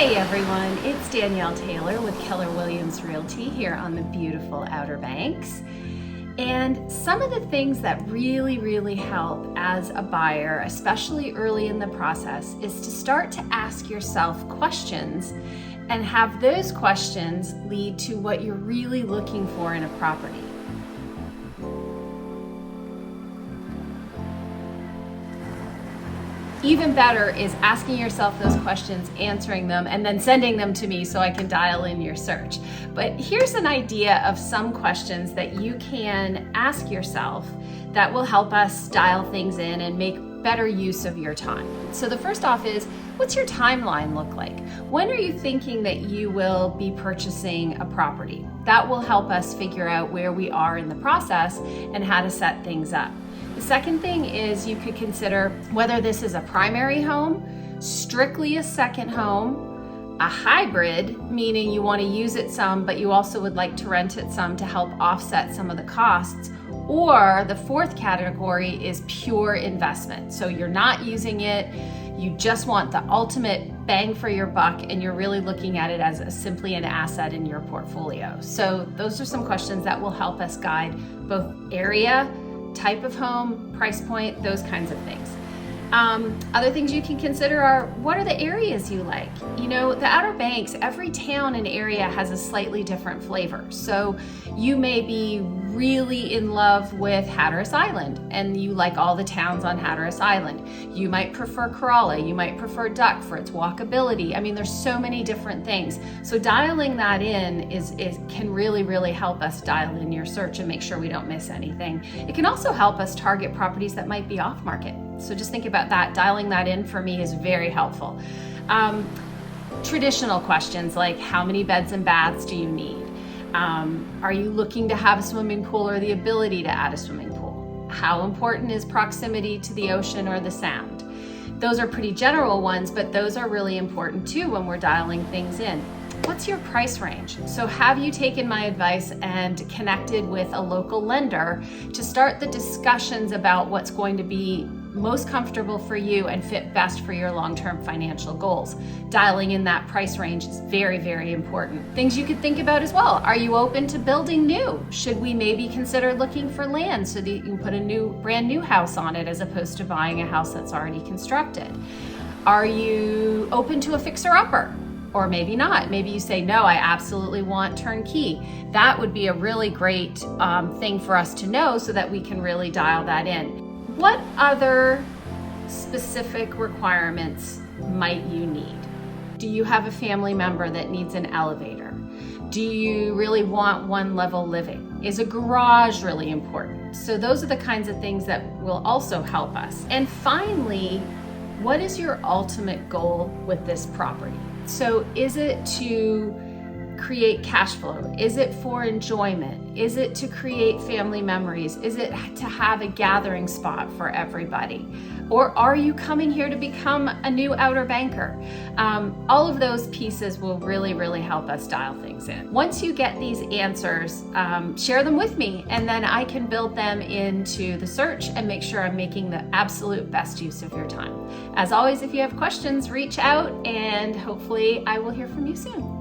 Hey everyone, it's Danielle Taylor with Keller Williams Realty here on the beautiful Outer Banks. And some of the things that really help as a buyer, especially early in the process, is to start to ask yourself questions and have those questions lead to what you're really looking for in a property. Even better is asking yourself those questions, answering them, and then sending them to me so I can dial in your search. But here's an idea of some questions that you can ask yourself that will help us dial things in and make better use of your time. So the first off is, what's your timeline look like? When are you thinking that you will be purchasing a property? That will help us figure out where we are in the process and how to set things up. The second thing is you could consider whether this is a primary home, strictly a second home, a hybrid, meaning you want to use it some, but you also would like to rent it some to help offset some of the costs, or the fourth category is pure investment. So you're not using it, you just want the ultimate bang for your buck, and you're really looking at it as simply an asset in your portfolio. So those are some questions that will help us guide both area, type of home, price point, those kinds of things. Other things you can consider are, what are the areas you like? You know, the Outer Banks, every town and area has a slightly different flavor. So you may be really in love with Hatteras Island and you like all the towns on Hatteras Island. You might prefer Corolla, you might prefer Duck for its walkability. I mean, there's so many different things. So dialing that in can really help us dial in your search and make sure we don't miss anything. It can also help us target properties that might be off market. So just think about that. Dialing that in for me is very helpful. Traditional questions like, how many beds and baths do you need? Are you looking to have a swimming pool or the ability to add a swimming pool? How important is proximity to the ocean or the sound? Those are pretty general ones, but those are really important too when we're dialing things in. What's your price range? So have you taken my advice and connected with a local lender to start the discussions about what's going to be most comfortable for you and fit best for your long-term financial goals? Dialing in that price range is very important. Things you could think about as well. Are you open to building new? Should we maybe consider looking for land so that you can put a brand new house on it as opposed to buying a house that's already constructed? Are you open to a fixer-upper? Or maybe not. Maybe you say, no, I absolutely want turnkey. That would be a really great thing for us to know so that we can really dial that in. What other specific requirements might you need? Do you have a family member that needs an elevator? Do you really want one level living? Is a garage really important? So those are the kinds of things that will also help us. And finally, what is your ultimate goal with this property? So is it to create cash flow? Is it for enjoyment? Is it to create family memories? Is it to have a gathering spot for everybody? Or are you coming here to become a new Outer Banker? All of those pieces will really help us dial things in. Once you get these answers, share them with me, and then I can build them into the search and make sure I'm making the absolute best use of your time. As always, if you have questions, reach out, and hopefully I will hear from you soon.